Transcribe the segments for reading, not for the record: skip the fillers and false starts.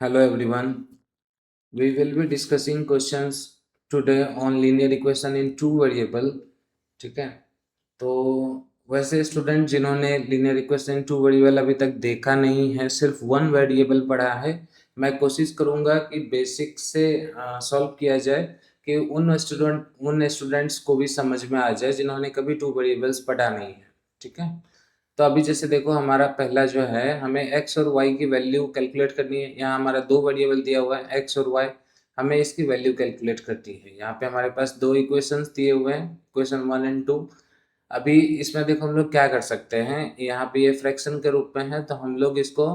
Hello everyone. We will be discussing questions today on linear equation in two variable. ठीक है, तो वैसे student जिन्होंने लिनियर इक्वेशन टू वेरिएबल अभी तक देखा नहीं है, सिर्फ वन वेरिएबल पढ़ा है, मैं कोशिश करूंगा कि बेसिक से सॉल्व किया जाए कि उन स्टूडेंट्स को भी समझ में आ जाए जिन्होंने कभी टू वेरिएबल्स पढ़ा नहीं है। ठीक है, तो अभी जैसे देखो हमारा पहला जो है, हमें x और y की वैल्यू कैलकुलेट करनी है। यहाँ हमारा दो वेरिएबल दिया हुआ है x और y, हमें इसकी वैल्यू कैलकुलेट करनी है। यहाँ पे हमारे पास दो इक्वेशंस दिए हुए हैं, इक्वेशन 1 एंड 2। अभी इसमें देखो हम लोग क्या कर सकते हैं, यहाँ पे ये फ्रैक्शन के रूप में है, तो हम लोग इसको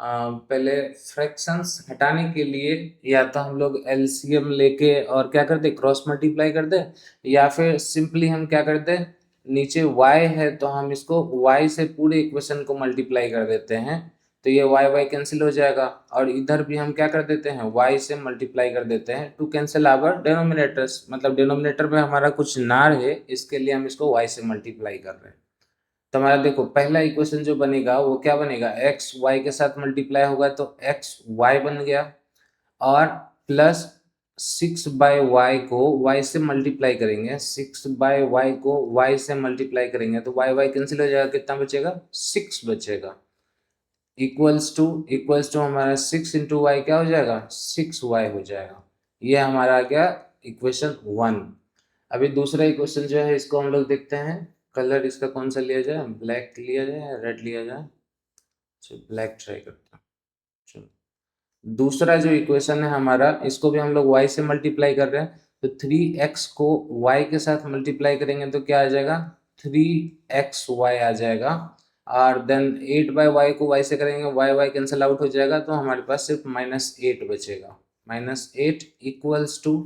पहले फ्रैक्शंस हटाने के लिए या तो हम लोग एलसीएम लेके और क्या कर दे, क्रॉस मल्टीप्लाई कर दे, या फिर सिंपली हम क्या कर दे, नीचे y है तो हम इसको y से पूरे इक्वेशन को मल्टीप्लाई कर देते हैं, तो ये y कैंसिल हो जाएगा। और इधर भी हम क्या कर देते हैं, y से मल्टीप्लाई कर देते हैं टू कैंसिल आवर डिनोमिनेटर्स, मतलब डिनोमिनेटर में हमारा कुछ ना रहे, इसके लिए हम इसको y से मल्टीप्लाई कर रहे हैं। तो हमारा देखो पहला इक्वेशन जो बनेगा वो क्या बनेगा, x y के साथ मल्टीप्लाई होगा तो x y बन गया, और प्लस 6/y को y से मल्टीप्लाई करेंगे, 6/y को y से मल्टीप्लाई करेंगे तो y कैंसिल हो जाएगा, कितना बचेगा, 6 बचेगा। इक्वल्स टू हमारा 6 इंटू वाई क्या हो जाएगा, 6y हो जाएगा। ये हमारा आ गया इक्वेशन 1। अभी दूसरा इक्वेशन जो है इसको हम लोग देखते हैं। कलर इसका कौन सा लिया जाए, ब्लैक लिया जाए या रेड लिया जाए, चलो ब्लैक ट्राई करते हैं। चलो, दूसरा जो इक्वेशन है हमारा, इसको भी हम लोग y से मल्टीप्लाई कर रहे हैं, तो 3x को y के साथ मल्टीप्लाई करेंगे तो क्या आ जाएगा, 3xy आ जाएगा। और देन 8/y को y से करेंगे, y कैंसिल आउट हो जाएगा, तो हमारे पास सिर्फ -8 बचेगा। -8 इक्वल्स टू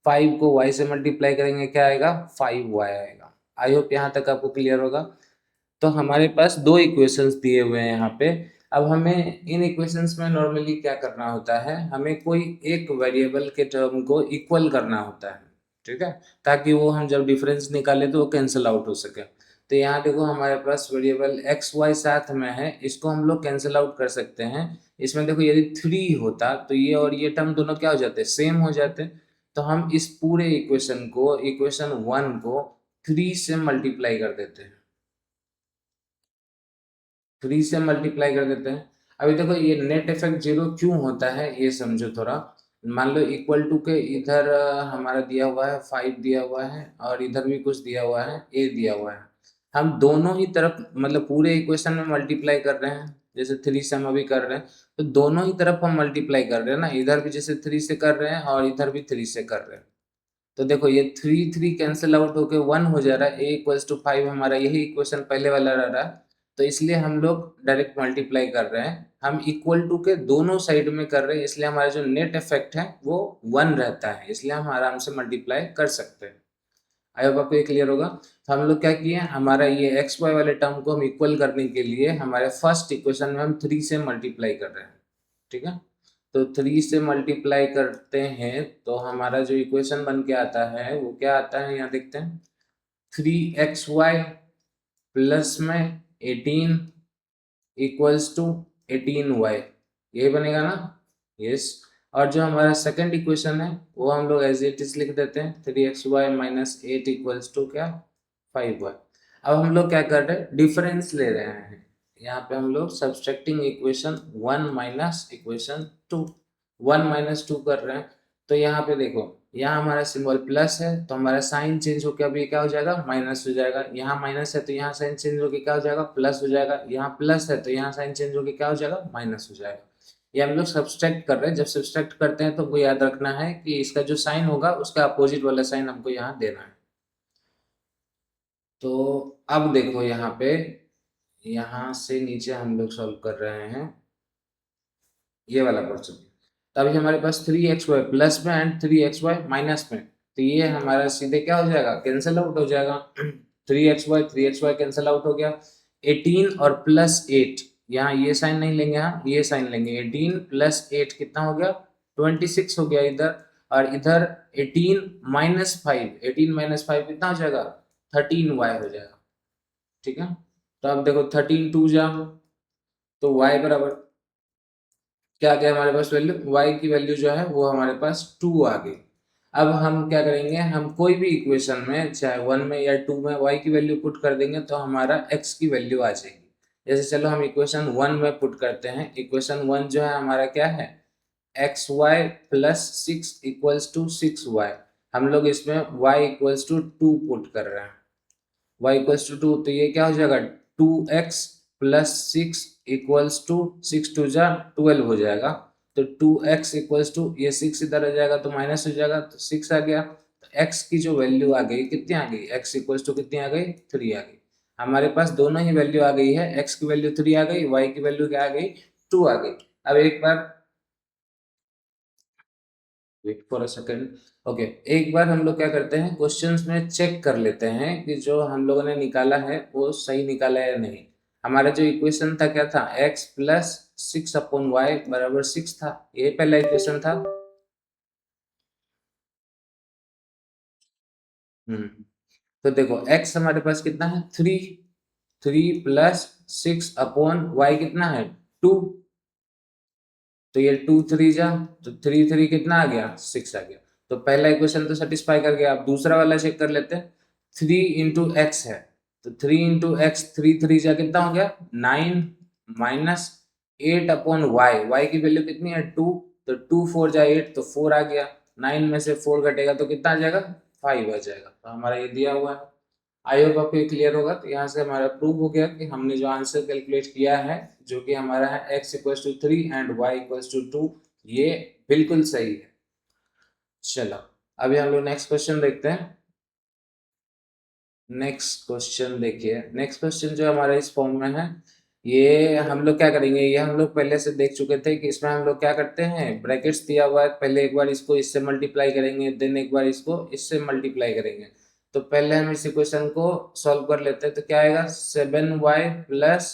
5 को y से मल्टीप्लाई करेंगे, क्या आएगा, 5y आएगा। आई होप यहाँ तक आपको क्लियर होगा। तो हमारे पास दो इक्वेशंस दिए हुए हैं यहाँ पे। अब हमें इन इक्वेशंस में नॉर्मली क्या करना होता है, हमें कोई एक वेरिएबल के टर्म को इक्वल करना होता है। ठीक है, ताकि वो हम जब डिफरेंस निकाले तो वो कैंसिल आउट हो सके। तो यहाँ देखो हमारे पास वेरिएबल एक्स वाई साथ में है, इसको हम लोग कैंसिल आउट कर सकते हैं। इसमें देखो यदि 3 होता तो ये और ये टर्म दोनों क्या हो जाते, सेम हो जाते। तो हम इस पूरे इक्वेशन को, इक्वेशन 1 को 3 से मल्टीप्लाई कर देते हैं, 3 से मल्टीप्लाई कर देते हैं। अभी देखो ये नेट इफेक्ट जीरो क्यों होता है ये समझो थोड़ा। मान लो इक्वल टू के इधर हमारा दिया हुआ है 5 दिया हुआ है, और इधर भी कुछ दिया हुआ है a दिया हुआ है। हम दोनों ही तरफ मतलब पूरे इक्वेशन में मल्टीप्लाई कर रहे हैं, जैसे 3 से हम अभी कर रहे हैं, तो दोनों ही तरफ हम मल्टीप्लाई कर रहे हैं ना, इधर भी जैसे 3 से कर रहे हैं और इधर भी 3 से कर रहे हैं। तो देखो ये 3 कैंसिल आउट होके 1 हो जा रहा है, a इक्वल्स टू 5 हमारा यही इक्वेशन पहले वाला रह रहा है। तो इसलिए हम लोग डायरेक्ट मल्टीप्लाई कर रहे हैं, हम इक्वल टू के दोनों साइड में कर रहे हैं, इसलिए हमारा जो नेट इफेक्ट है वो 1 रहता है, इसलिए हम आराम से मल्टीप्लाई कर सकते हैं। आई होप आपको ये क्लियर होगा। तो हम लोग क्या किए, हमारा ये एक्स वाई वाले टर्म को हम इक्वल करने के लिए हमारे फर्स्ट इक्वेशन में हम 3 से मल्टीप्लाई कर रहे हैं। ठीक है, तो 3 से मल्टीप्लाई करते हैं तो हमारा जो इक्वेशन बन के आता है वो क्या आता है, यहाँ देखते हैं। 3xy प्लस में 18 इक्वल्स टू 18y, यही बनेगा ना, यस। और जो हमारा सेकंड इक्वेशन है वो हम लोग एज इट इज लिख देते हैं, 3xy माइनस 8 इक्वल्स टू क्या, 5y। अब हम लोग क्या कर रहे हैं, डिफरेंस ले रहे हैं। यहाँ पे हम लोग subtracting equation 1 minus equation 2, 1 minus 2 कर रहे हैं। तो यहाँ पे देखो, यहाँ हमारा सिंबल प्लस है तो हमारा साइन चेंज होकर अभी क्या हो जाएगा, माइनस हो जाएगा। यहाँ माइनस है तो यहाँ साइन चेंज होकर क्या हो जाएगा, प्लस हो जाएगा। यहाँ प्लस है तो यहाँ साइन चेंज होकर क्या हो जाएगा, माइनस हो जाएगा। ये हम लोग सब्सट्रैक्ट कर रहे हैं। जब सब्सट्रैक्ट करते हैं तो हमको याद रखना है कि इसका जो साइन होगा उसका अपोजिट वाला साइन हमको यहाँ देना है। तो अब देखो यहाँ पे, यहाँ से नीचे हम लोग सॉल्व कर रहे हैं ये वाला क्वेश्चन। तो अभी हमारे पास 3xy प्लस में एंड 3xy माइनस में, तो ये हमारा सीधे क्या हो जाएगा, कैंसिल आउट हो जाएगा। 3xy कैंसिल आउट हो गया। 18 और प्लस 8, यहाँ ये साइन नहीं लेंगे, यहाँ ये साइन लेंगे। 18 प्लस 8 कितना हो गया, 26 हो गया इधर। और इधर 18 माइनस 5, 18 माइनस 5 कितना हो जाएगा, 13y हो जाएगा। ठीक है, तो अब देखो 13 2 जा, तो y बराबर क्या आ गया हमारे पास वैल्यू, y की वैल्यू जो है वो हमारे पास 2 आ गई। अब हम क्या करेंगे, हम कोई भी इक्वेशन में चाहे 1 में या 2 में y की वैल्यू पुट कर देंगे तो हमारा x की वैल्यू आ जाएगी। जैसे चलो हम इक्वेशन 1 में पुट करते हैं। इक्वेशन 1 जो है हमारा क्या है, x y plus 6 equals to 6y। हम लोग इसमें y इक्वल्स टू 2 पुट कर रहे हैं। y इक्वल्स टू 2 तो ये क्या हो जाएगा, 2x plus 6 equals to 6 to जा 12 हो जाएगा। तो 2x इक्वल्स टू ये 6 इधर आ जाएगा तो माइनस हो जाएगा, तो 6 आ गया। तो x की जो वैल्यू आ गई कितनी आ गई, x इक्वल्स टू कितनी आ गई, 3 आ गई। हमारे पास दोनों ही वैल्यू आ गई है, x की वैल्यू 3 आ गई, y की वैल्यू क्या आ गई, 2 आ गई। अब एक बार wait for a second. Okay, एक बार हम लोग क्या करते हैं, क्वेश्चंस में चेक कर लेते हैं कि जो हम लोगों ने निकाला है वो सही निकाला है या नहीं। हमारा जो इक्वेशन था क्या था, x प्लस 6/y बराबर 6 था, ये पहला इक्वेशन था। हम्म तो देखो x हमारे पास कितना है, 3। 3 प्लस 6/y कितना है, 2। तो ये 2 3 जा, तो 3 3 कितना आ गया, 6 आ गया। तो पहला इक्वेशन तो सेटिस्फाई कर गया। अब दूसरा वाला चेक कर लेते हैं। 3 इंटू एक्स है, तो 3 इंटू एक्स, 3 3 जा कितना हो गया, 9 माइनस 8/y। y की वैल्यू कितनी है, 2। तो 2 4 जा 8, तो 4 आ गया। 9 में से 4 घटेगा तो कितना आ जाएगा, 5 आ जाएगा। तो हमारा ये दिया हुआ है। आई होप आपको ये क्लियर होगा। तो यहाँ से हमारा प्रूव हो गया कि हमने जो आंसर कैलकुलेट किया है, जो कि हमारा है x equals to 3 and y equals to 2, ये बिल्कुल सही है। चलो, अभी हम लोग नेक्स्ट क्वेश्चन देखते हैं। नेक्स्ट क्वेश्चन देखिए, नेक्स्ट क्वेश्चन जो हमारा इस फॉर्म में है, ये हम लोग क्या करेंगे, ये हम लोग पहले से देख चुके थे कि इसमें हम लोग क्या करते हैं, ब्रैकेट्स दिया हुआ है, पहले एक बार इसको इससे मल्टीप्लाई करेंगे, देन एक बार इसको इससे मल्टीप्लाई करेंगे। तो पहले हम इस इक्वेशन को सॉल्व कर लेते हैं। तो क्या आएगा, 7y प्लस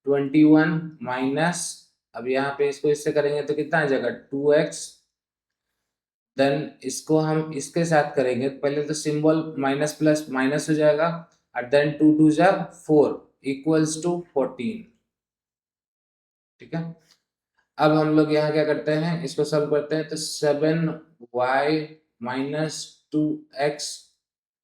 21 माइनस, अब यहाँ पे इसको इससे करेंगे तो कितना आ जाएगा, 2x। देन इसको हम इसके साथ करेंगे, पहले तो सिंबल माइनस प्लस माइनस हो जाएगा, और देन 2 2 जा 4 इक्वल्स टू 14। ठीक है। अब हम लोग यहाँ क्या करते हैं, इसको सॉल्व करते हैं। तो 7y माइनस 2x,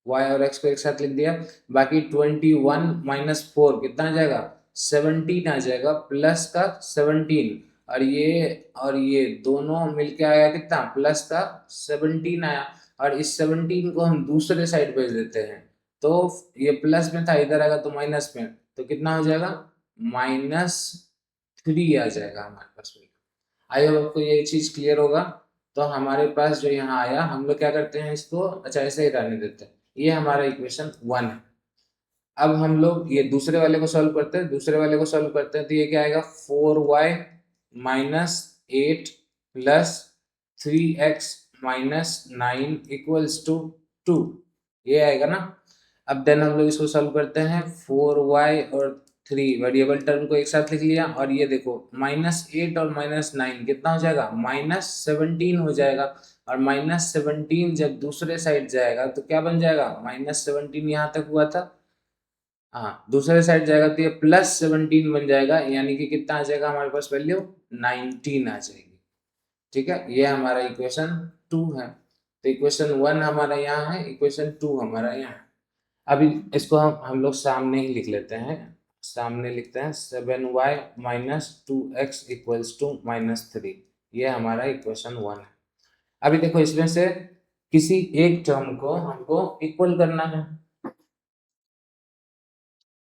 y और x को एक साथ लिख दिया। बाकी 21 माइनस 4 कितना आ जाएगा, 17 आ जाएगा, प्लस का 17, और ये दोनों मिलके आया कितना, प्लस का 17 आया। और इस 17 को हम दूसरे साइड भेज देते हैं, तो ये प्लस में था, इधर आएगा तो माइनस में, तो कितना हो जाएगा, -3 आ जाएगा हमारे पास में। आई होप आपको ये चीज क्लियर होगा। तो हमारे पास जो यहाँ आया, हम लोग क्या करते हैं इसको, अच्छा ऐसे ही रहने देते हैं। ये हमारा इक्वेशन 1 है। अब हम लोग ये दूसरे वाले को सॉल्व करते हैं। दूसरे वाले को सॉल्व करते हैं तो ये क्या आएगा, 4y minus 8 plus 3x minus 9 equals to 2, ये आएगा ना। अब देन हम लोग इसको सॉल्व करते हैं। 4y और 3 वेरिएबल टर्म को एक साथ लिख लिया, और ये देखो -8 और -9 कितना हो जाएगा, -17 हो जाएगा। और -17 जब दूसरे साइड जाएगा तो क्या बन जाएगा, -17 यहाँ तक हुआ था, हाँ दूसरे साइड जाएगा तो ये +17 बन जाएगा, यानी कि कितना आ जाएगा हमारे पास वैल्यू, 19 आ जाएगी। ठीक है, ये हमारा इक्वेशन 2 है। तो इक्वेशन 1 हमारा यहाँ है, इक्वेशन 2 हमारा यहाँ है। अभी इसको हम लोग सामने ही लिख लेते हैं। सामने लिखते हैं 7y minus 2x equals to -3, ये हमारा इक्वेशन 1 है। अभी देखो इसमें से किसी एक टर्म को हमको इक्वल करना है।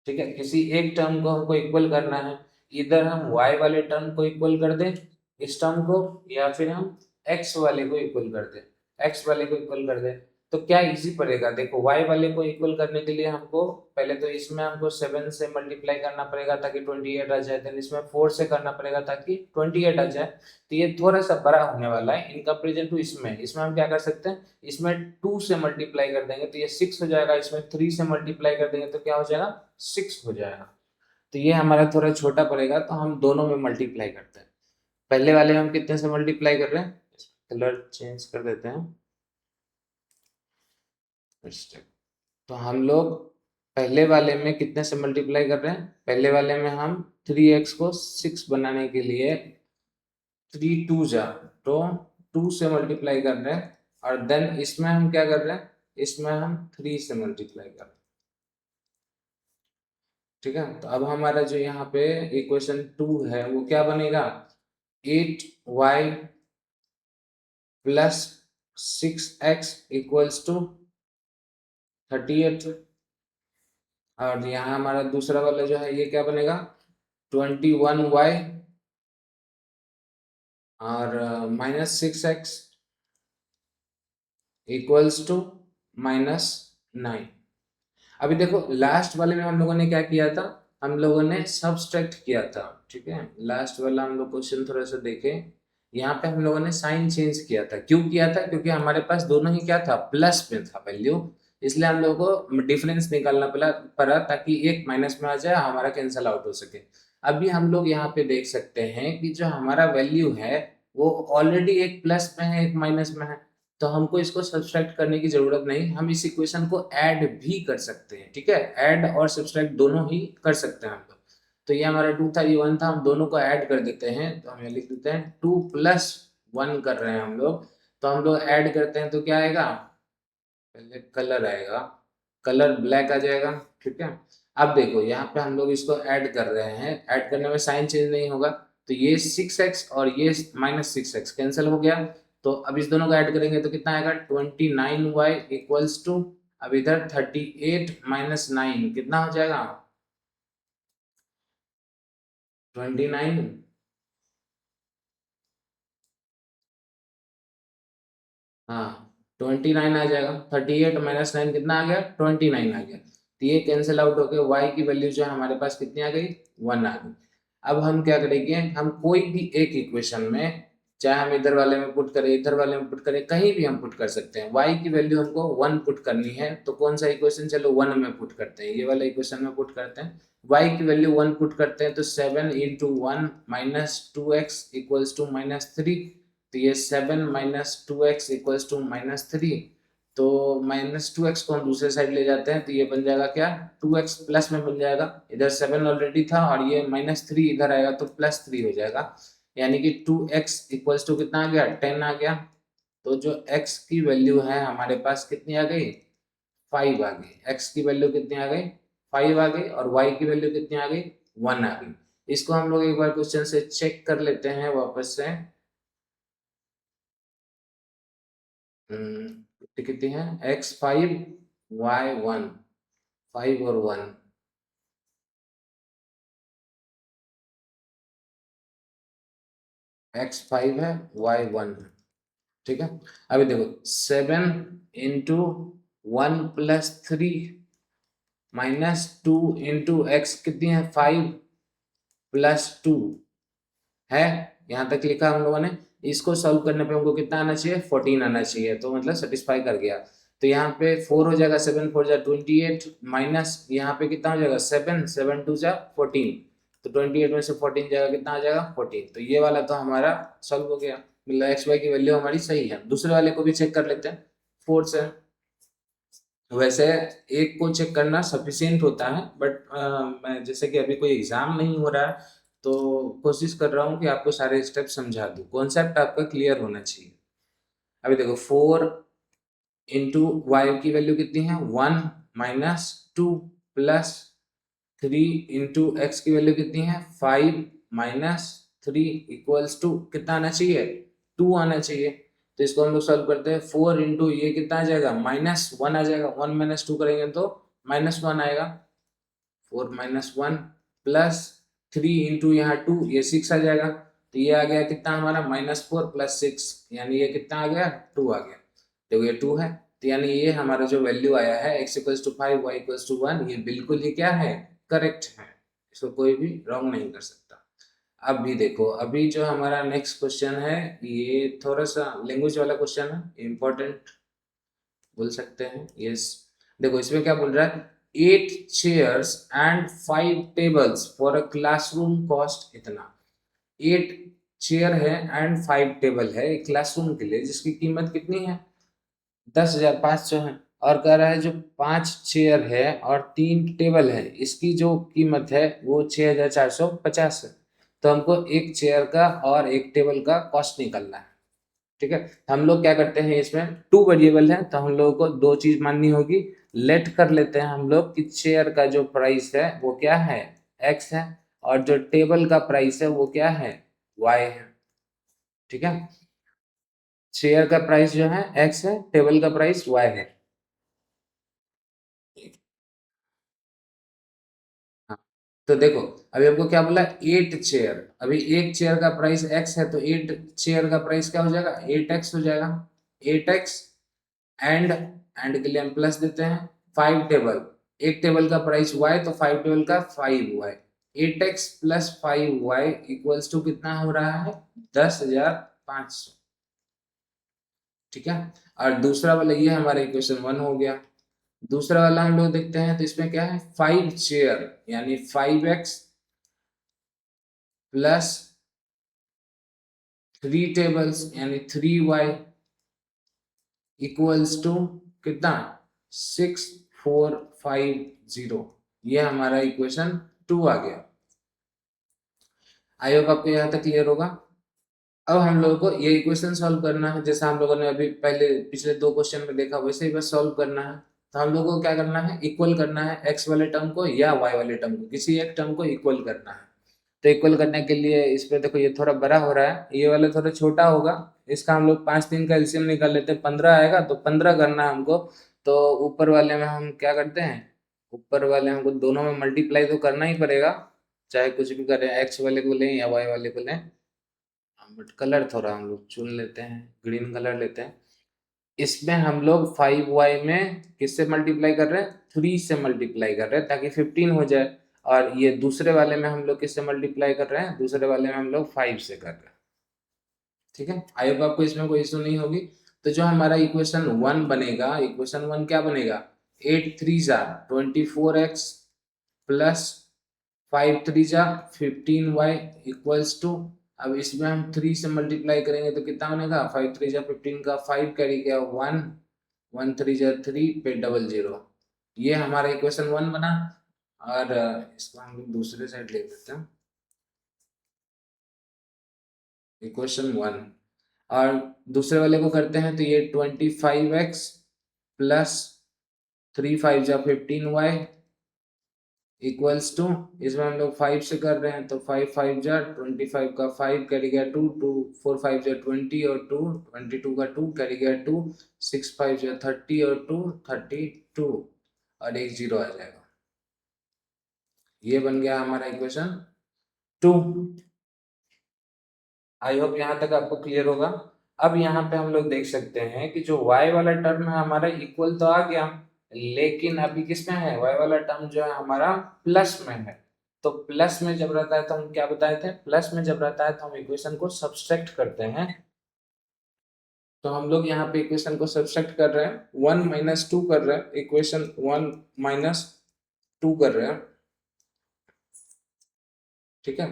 ठीक है, किसी एक टर्म को हमको इक्वल करना है। इधर हम y वाले टर्म को इक्वल कर दें इस टर्म को, या फिर हम x वाले को इक्वल कर दें, x वाले को इक्वल कर दें। तो क्या इजी पड़ेगा, देखो y वाले को इक्वल करने के लिए हमको पहले तो इसमें हमको 7 से मल्टीप्लाई करना पड़ेगा ताकि 28 आ जाए, देन इसमें 4 से करना पड़ेगा ताकि 28 आ जाए। तो ये थोड़ा सा बड़ा होने वाला है इन कंपेरिजन टू इसमें। इसमें हम क्या कर सकते हैं, इसमें 2 से मल्टीप्लाई कर देंगे तो ये 6 हो जाएगा, इसमें 3 से मल्टीप्लाई कर देंगे तो क्या हो जाएगा, 6 हो जाएगा। तो ये हमारा थोड़ा छोटा पड़ेगा, तो हम दोनों में मल्टीप्लाई करते हैं। पहले वाले हम कितने से मल्टीप्लाई कर रहे हैं, कलर चेंज कर देते हैं। तो हम लोग पहले वाले में कितने से मल्टीप्लाई कर रहे हैं, पहले वाले में हम 3x को 6 बनाने के लिए 3 2 जा, तो 2 से मल्टीप्लाई कर रहे हैं और देन इसमें हम क्या कर रहे हैं, इसमें हम 3 से मल्टीप्लाई कर रहे हैं। ठीक है, तो अब हमारा जो यहाँ पे इक्वेशन 2 है वो क्या बनेगा, 8y plus 6x equals to 38। और यहाँ हमारा दूसरा वाला जो है ये क्या बनेगा, 21y और -6x इक्वल्स टू -9। अभी देखो लास्ट वाले में हम लोगों ने क्या किया था, हम लोगों ने सब्सट्रैक्ट किया था। ठीक है, लास्ट वाला हम लोग क्वेश्चन थोड़ा सा देखें, यहाँ पे हम लोगों ने साइन चेंज किया था। क्यों किया था, क्योंकि हमारे पास दोनों ही क्या था, प्लस में था वैल्यू, इसलिए हम लोगों को डिफरेंस निकालना पड़ा ताकि एक माइनस में आ जाए, हमारा कैंसिल आउट हो सके। अभी हम लोग यहाँ पे देख सकते हैं कि जो हमारा वैल्यू है वो ऑलरेडी एक प्लस में है एक माइनस में है, तो हमको इसको सब्सट्रैक्ट करने की जरूरत नहीं, हम इस इक्वेशन को ऐड भी कर सकते हैं। ठीक है, ऐड और सब्सट्रैक्ट दोनों ही कर सकते हैं हम लोग। तो ये हमारा 2 था, ये 1 था, हम दोनों को ऐड कर देते हैं, तो हम लिख देते हैं 2 + 1 कर रहे हैं हम लोग। तो हम लोग ऐड करते हैं तो क्या आएगा, पहले कलर आएगा, कलर ब्लैक आ जाएगा। ठीक है, अब देखो यहाँ पे हम लोग इसको ऐड कर रहे हैं, ऐड करने में साइन चेंज नहीं होगा, तो ये 6x और ये -6x कैंसिल हो गया। तो अब इस दोनों को ऐड करेंगे तो कितना आएगा, 29y इक्वल्स टू, अब इधर 38 - 9 कितना हो जाएगा, 29। हाँ 29 आ जाएगा, 38 - 9 कितना आ गया, 29 आ गया। तो ये कैंसिल आउट होके y की वैल्यू जो है हमारे पास कितनी आ गई, 1 आ गई। अब हम क्या करेंगे, हम कोई भी एक इक्वेशन में, चाहे हम इधर वाले में पुट करें, इधर वाले में पुट करें, कहीं भी हम पुट कर सकते हैं। y की वैल्यू हमको 1 पुट करनी है, तो कौन सा इक्वेशन, चलो 1 में पुट करते हैं, ये वाला इक्वेशन में पुट करते हैं। y की वैल्यू 1 पुट करते हैं तो 7 × 1 - 2x इक्वल्स टू -3। तो ये 7 - 2x इक्वल्स टू -3। तो -2x को हम दूसरे साइड ले जाते हैं तो ये बन जाएगा क्या, 2x प्लस में बन जाएगा, इधर 7 ऑलरेडी था और ये -3 इधर आएगा तो +3 हो जाएगा, यानी कि 2x इक्वल्स टू कितना आ गया, 10 आ गया। तो जो x की वैल्यू है हमारे पास कितनी आ गई, 5 आ गई। x की वैल्यू कितनी आ गई, 5 आ गई, और y की वैल्यू कितनी आ गई, 1 आ गई। इसको हम लोग एक बार क्वेश्चन से चेक कर लेते हैं वापस से। कितनी है, x5 y1, 5 और 1, x5 है y1 है। ठीक है, अभी देखो 7 × 1 + 3 -2 × x कितनी है, 5 + 2 है, यहाँ तक लिखा हम लोगों ने। इसको सॉल्व करने पे हमको कितना आना चाहिए, 14 आना चाहिए, तो मतलब सेटिस्फाई कर गया। तो यहाँ पे 4 हो जाएगा, 7 4 जा 28, माइनस यहाँ पे कितना हो जाएगा, 7 7 2 जा 14, तो 28 में से 14 जाएगा, कितना आ जाएगा, 14। तो ये वाला तो हमारा सॉल्व हो गया, मतलब एक्स वाई की वैल्यू हमारी सही है। दूसरे वाले को भी चेक कर लेते हैं, 4 से। वैसे एक को चेक करना सफिशियंट होता है, बट मैं जैसे कि अभी कोई एग्जाम नहीं हो रहा है तो कोशिश कर रहा हूँ कि आपको सारे स्टेप समझा दूँ, कॉन्सेप्ट आपका क्लियर होना चाहिए। अभी देखो 4 × y की वैल्यू कितनी है, 1 - 2 + 3 × x की वैल्यू कितनी है, 5 - 3 इक्वल्स टू कितना आना चाहिए, 2 आना चाहिए। तो इसको हम लोग सॉल्व करते हैं, 4 × ये कितना आ जाएगा, -1 आ जाएगा, 1 - 2 करेंगे तो -1 आएगा, 4 - 1 प्लस 3 × यहाँ 2, ये 6 आ जाएगा। तो ये आ गया कितना हमारा, -4 + 6, यानी ये कितना आ गया, 2 आ गया। देखो ये 2 है, तो यानी ये हमारा जो वैल्यू आया है x = 5 y = 1, ये बिल्कुल ही क्या है, करेक्ट है, इसको कोई भी रॉन्ग नहीं कर सकता। अब भी देखो, अभी जो हमारा नेक्स्ट क्वेश्चन है ये थोड़ा सा लैंग्वेज वाला क्वेश्चन है, इम्पोर्टेंट बोल सकते हैं। यस, देखो इसमें क्या बोल रहा है, 8 chairs and 5 tables for a classroom cost इतना। 8 चेयर है एंड 5 टेबल है एक क्लासरूम के लिए, जिसकी कीमत कितनी है, 10,500 है। और कह रहा है जो 5 चेयर है और 3 टेबल है, इसकी जो कीमत है वो 6,450 है। तो हमको एक चेयर का और एक टेबल का कॉस्ट निकालना है। ठीक है, हम लोग क्या करते हैं, इसमें टू वेरिएबल है तो हम लोगों को दो चीज माननी होगी। लेट कर लेते हैं हम लोग कि चेयर का जो प्राइस है वो क्या है, एक्स है, और जो टेबल का प्राइस है वो क्या है, वाई है। ठीक है, शेयर का प्राइस जो है एक्स है, टेबल का प्राइस वाई है। हाँ, तो देखो अभी हमको क्या बोला, 8 चेयर, अभी एक चेयर का प्राइस एक्स है तो 8 चेयर का प्राइस क्या हो जाएगा, 8x हो जाएगा। 8x एंड के लिए हम प्लस देते हैं। 5 टेबल, एक टेबल का प्राइस वाई तो 5 टेबल का 5y। 8x plus 5y equals to कितना हो रहा है, 10,500। ठीक है, और दूसरा वाला ये हमारा इक्वेशन 1 हो गया। दूसरा वाला हम लोग देखते हैं तो इसमें क्या है, 5 चेयर यानी 5x प्लस 3 टेबल्स यानी 3y इक्वल्स टू कितना, 6450। ये हमारा इक्वेशन 2 आ गया। आई होप आपको यहाँ तक क्लियर होगा। अब हम लोगों को ये इक्वेशन सॉल्व करना है, जैसा हम लोगों ने अभी पहले पिछले 2 क्वेश्चन में देखा वैसे ही बस सॉल्व करना है। तो हम लोगों को क्या करना है, इक्वल करना है एक्स वाले टर्म को या वाई वाले टर्म को, किसी एक टर्म को इक्वल करना है। तो इक्वल करने के लिए इस पे देखो ये थोड़ा बड़ा हो रहा है, ये वाला थोड़ा छोटा होगा। इसका हम लोग 5 3 का एलसीएम निकाल लेते हैं, 15 आएगा तो 15 करना है हमको। तो ऊपर वाले में हम क्या करते हैं, ऊपर वाले हमको दोनों में मल्टीप्लाई तो करना ही पड़ेगा, चाहे कुछ भी करें, एक्स वाले को लें या वाई वाले को लें। बट कलर थोड़ा हम लोग चुन लेते हैं, ग्रीन कलर लेते हैं। इसमें हम लोग 5y में किससे मल्टीप्लाई कर रहे हैं, 3 से मल्टीप्लाई कर रहे हैं ताकि 15 हो जाए। और ये दूसरे वाले में हम लोग किससे मल्टीप्लाई कर रहे हैं, दूसरे वाले में हम लोग 5 से कर रहे हैं। ठीक है, आई होप आपको इसमें कोई इशू नहीं होगी। तो जो हमारा इक्वेशन 1 बनेगा, इक्वेशन 1 क्या बनेगा, 8 3 जा 24x प्लस 5 3 जा 15y इक्वल्स टू, अब इसमें हम 3 से मल्टीप्लाई करेंगे तो कितना बनेगा, 5 3 जा 15 का 5 कैरी गया 1, 1 3 जा 3 पे 00। ये हमारा इक्वेशन 1 बना। और इसको हम दूसरे साइड ले लेते हैं, इक्वेशन 1। और दूसरे वाले को करते हैं तो ये 25x प्लस 3 5 जा 15y इक्वल्स टू, इसमें हम लोग 5 से कर रहे हैं तो 5 5 जा 25 का 5 कैरी गया 2, 2 4 5 जा 20 और 2 22 का 2 कैरी गया 2, 6 5 जा 30 और 2 32 और एक 0 आ जाएगा। ये बन गया हमारा इक्वेशन 2। आई होप यहाँ तक आपको क्लियर होगा। अब यहाँ पे हम लोग देख सकते हैं कि जो y वाला टर्म है हमारा इक्वल तो आ गया, लेकिन अभी किस में है, y वाला टर्म जो है हमारा प्लस में है। तो प्लस में जब रहता है तो हम क्या बताए थे, प्लस में जब रहता है तो हम इक्वेशन को सब्सट्रैक्ट करते हैं। तो हम लोग यहाँ पे इक्वेशन को सब्सट्रैक्ट कर रहे हैं, 1 - 2 कर रहे हैं, इक्वेशन 1 - 2 कर रहे हैं। ठीक है,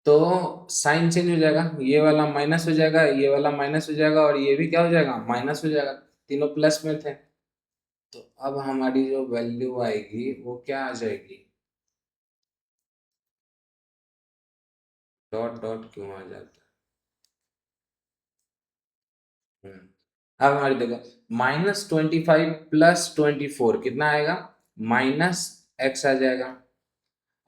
तो साइन चेंज हो जाएगा, ये वाला माइनस हो जाएगा, ये वाला माइनस हो जाएगा, और ये भी क्या हो जाएगा, माइनस हो जाएगा। तीनों प्लस में थे, तो अब हमारी जो वैल्यू आएगी वो क्या आ जाएगी, डॉट डॉट क्यों आ जाता है। अब हमारी देखो -25 प्लस 24 कितना आएगा, -x आ जाएगा।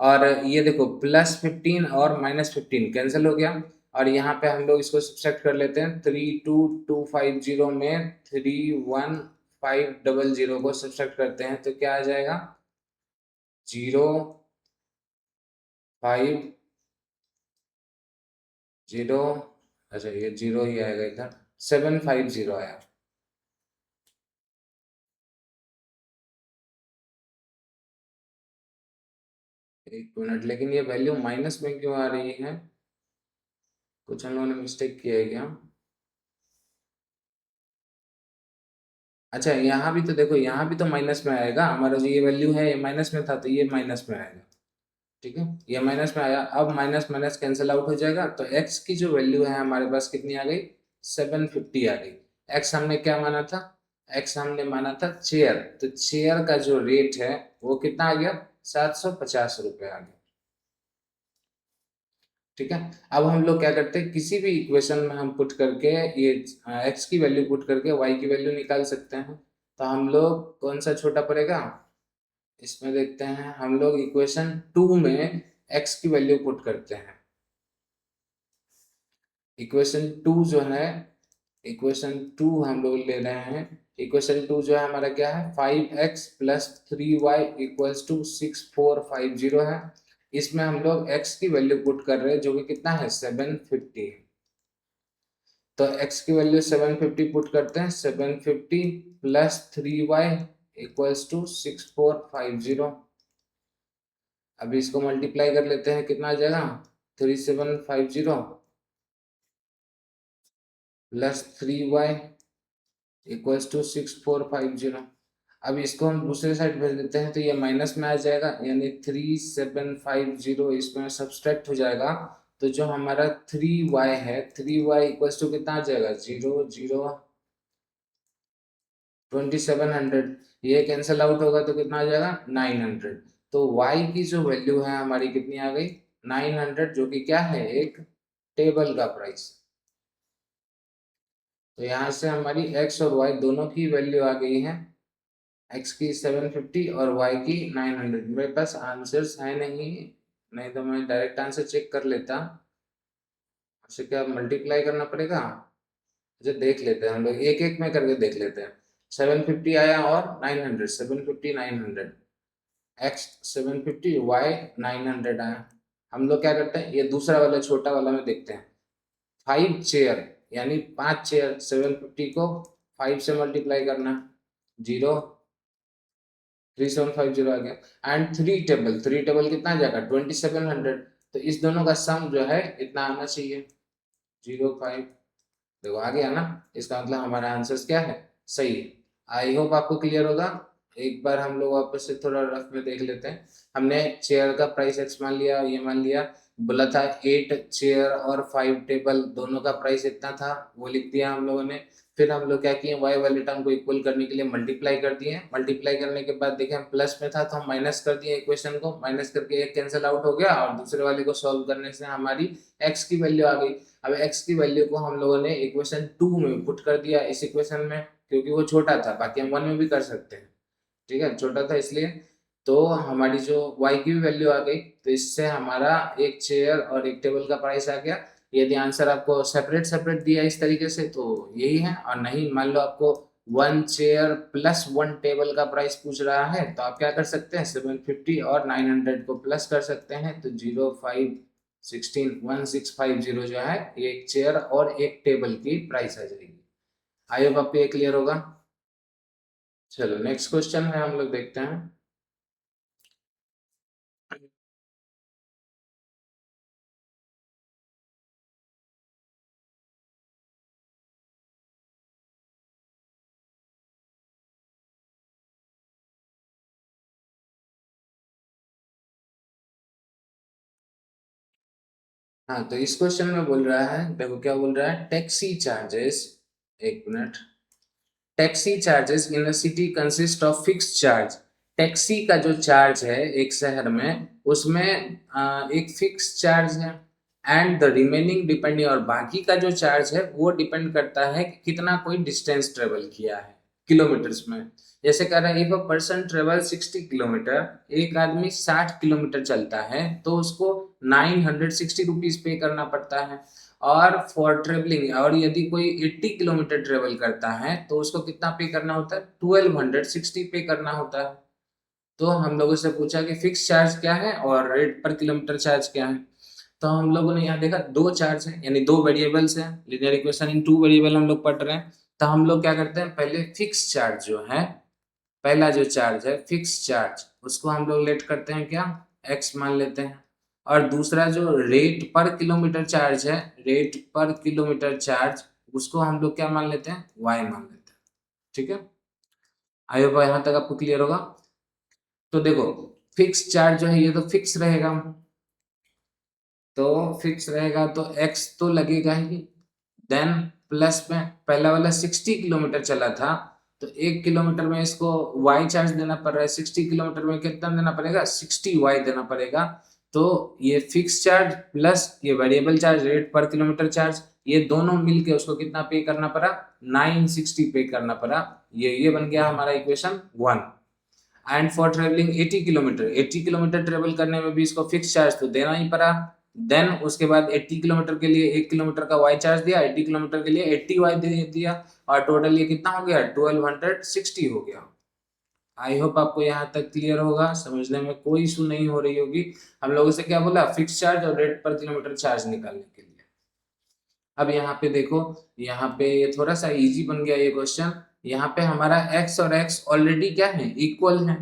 और ये देखो +15 और -15 कैंसिल हो गया। और यहाँ पे हम लोग इसको सब्ट्रैक्ट कर लेते हैं, 32250 में 31500 को सब्ट्रैक्ट करते हैं तो क्या आ जाएगा, 0 5 0, अच्छा ये 0 ही आएगा इधर, 750 आया। एक मिनट, लेकिन ये वैल्यू माइनस में क्यों आ रही है, कुछ हम लोगों ने मिस्टेक किया है क्या। अच्छा यहाँ भी तो देखो, यहाँ भी तो माइनस में आएगा, हमारा जो ये वैल्यू है ये माइनस में था तो ये माइनस में आएगा। ठीक है, ये माइनस में आया, अब माइनस माइनस कैंसिल आउट हो जाएगा, तो x की जो वैल्यू है हमारे पास कितनी आ गई, 750 आ गई। x हमने क्या माना था, x हमने माना था चेयर, तो चेयर का जो रेट है वो कितना आ गया, 750 रुपये आ गया। ठीक है। अब हम लोग क्या करते हैं, किसी भी इक्वेशन में हम पुट करके ये x की वैल्यू पुट करके y की वैल्यू निकाल सकते हैं। तो हम लोग कौन सा छोटा पड़ेगा, इसमें देखते हैं, हम लोग इक्वेशन 2 में x की वैल्यू पुट करते हैं। इक्वेशन 2 जो है, इक्वेशन 2 हम लोग ले रहे हैं। इक्वेशन 2 जो है हमारा क्या है, 5x plus 3y equals to 6450 है। इसमें हम लोग x की वैल्यू पुट कर रहे हैं जो कि कितना है, 750। तो x की वैल्यू 750 पुट करते हैं, 750 प्लस 3y इक्वल्स टू 6450। अभी इसको मल्टीप्लाई कर लेते हैं, कितना आ जाएगा, 3750 प्लस 3y इक्वल्स टू 6450। अब इसको हम दूसरे साइड भेज देते हैं तो ये माइनस में आ जाएगा, यानी 3750 इसमें सब्सट्रैक्ट हो जाएगा। तो जो हमारा 3y है, 3y इक्वल्स टू कितना आ जाएगा, 2700। ये कैंसिल आउट होगा तो कितना आ जाएगा, 900। तो y की जो वैल्यू है हमारी कितनी आ गई, 900, जो कि क्या है, एक टेबल का प्राइस। तो यहाँ से हमारी x और y दोनों की वैल्यू आ गई है, x की 750 और y की 900। मेरे पास आंसर्स है नहीं तो मैं डायरेक्ट आंसर चेक कर लेता। उसे क्या मल्टीप्लाई करना पड़ेगा, जो देख लेते हैं हम लोग, एक एक में करके देख लेते हैं। 750 आया और 900, 750 900, x 750 y 900 आया। हम लोग क्या करते हैं, ये दूसरा वाला छोटा वाला में देखते हैं। 5 चेयर यानी 5 चेयर, 750 को 5 से मल्टीप्लाई करना, 3750 आ गया। एंड 3 टेबल कितना आ जाएगा, 2700। तो इस दोनों का सम जो है इतना आना चाहिए, 05। देखो आ गया ना, इसका मतलब हमारा आंसर क्या है, सही है। आई होप आपको क्लियर होगा। एक बार हम लोग वापस से थोड़ा रफ में देख लेते हैं। हमने चेयर का प्राइस x मान लिया, ये मान लिया, बोला था 8 चेयर और 5 टेबल दोनों का प्राइस इतना था, वो लिख दिया हम लोगों ने। फिर हम लोग क्या किए, y वाले टर्म को इक्वल करने के लिए मल्टीप्लाई कर दिए। मल्टीप्लाई करने के बाद देखें प्लस में था तो हम माइनस कर दिए, इक्वेशन को माइनस करके एक कैंसिल आउट हो गया और दूसरे वाले को सॉल्व करने से हमारी x की वैल्यू आ गई। अब x की वैल्यू को हम लोगों ने इक्वेशन 2 में पुट कर दिया, इस इक्वेशन में, क्योंकि वो छोटा था, बाकी हम 1 में भी कर सकते हैं, ठीक है, छोटा था इसलिए। तो हमारी जो y की भी वैल्यू आ गई, तो इससे हमारा एक चेयर और एक टेबल का प्राइस आ गया। यदि आंसर आपको सेपरेट सेपरेट दिया इस तरीके से तो यही है, और नहीं मान लो आपको 1 चेयर प्लस 1 टेबल का प्राइस पूछ रहा है तो आप क्या कर सकते हैं, 750 और 900 को प्लस कर सकते हैं, तो 1650 जो है एक चेयर और एक टेबल की प्राइस आ जाएगी। आई होप आपको ये क्लियर होगा। चलो नेक्स्ट क्वेश्चन है, हम लोग देखते हैं। हाँ, तो इस क्वेश्चन में बोल रहा है, देखो क्या बोल रहा है, टैक्सी चार्जेस, एक minute, taxi charges in a city consist of fix charge. Taxi का जो चार्ज है एक शहर में, उसमें एक फिक्स चार्ज है, एंड द रिमेनिंग डिपेंडिंग, और बाकी का जो चार्ज है वो डिपेंड करता है कि कितना कोई डिस्टेंस ट्रेवल किया है किलोमीटर्स में। जैसे कह रहा है, if a person travel 60 kilometre, एक आदमी 60 किलोमीटर चलता है तो उसको 960 रुपीज पे करना पड़ता है। और फॉर ट्रेवलिंग, और यदि कोई 80 किलोमीटर ट्रेवल करता है तो उसको कितना पे करना होता है, 1260 पे करना होता है। तो हम लोगों से पूछा कि फिक्स चार्ज क्या है और रेट पर किलोमीटर चार्ज क्या है। तो हम लोगों ने यहाँ देखा दो चार्ज है, यानी दो वेरिएबल्स हैं, linear equation in two variable हम लोग पढ़ रहे हैं। तो हम लोग क्या करते हैं, पहले फिक्स चार्ज जो है, पहला जो चार्ज है फिक्स चार्ज, उसको हम लोग लेट करते हैं क्या, एक्स मान लेते हैं। और दूसरा जो रेट पर किलोमीटर चार्ज है, रेट पर किलोमीटर चार्ज, उसको हम लोग क्या मान लेते हैं, वाई मान लेते हैं। ठीक है, आई होप यहाँ तक आपको क्लियर होगा। तो देखो फिक्स चार्ज जो है ये तो फिक्स रहेगा, तो फिक्स रहेगा तो एक्स तो लगेगा ही। देन प्लस में पहला वाला 60 किलोमीटर चला था, तो 1 किलोमीटर में इसको y चार्ज देना पड़ रहा है, 60 किलोमीटर में कितना देना पड़ेगा, 60 y देना पड़ेगा। तो ये फिक्स चार्ज प्लस ये वेरिएबल चार्ज रेट पर किलोमीटर चार्ज, ये दोनों मिलके उसको कितना पे करना पड़ा, 960 पे करना पड़ा। ये बन गया हमारा equation 1। And for travelling 80 kilometre travel करने में भी इसको फिक्स चार्ज तो देना ही पड़ा। देन उसके बाद 80 किलोमीटर के लिए 1 किलोमीटर का वाई चार्ज दिया, 80 किलोमीटर के लिए 80 वाई दे दिया, और टोटल ये कितना हो गया, 1260 हो गया। आई होप आपको यहाँ तक क्लियर होगा, समझने में कोई इशू नहीं हो रही होगी। हम लोगों से क्या बोला, फिक्स चार्ज और रेट पर किलोमीटर चार्ज निकालने के लिए। अब यहाँ पे देखो, यहाँ पे ये थोड़ा सा इजी बन गया ये क्वेश्चन। यहाँ पे हमारा x और x ऑलरेडी क्या है, इक्वल है,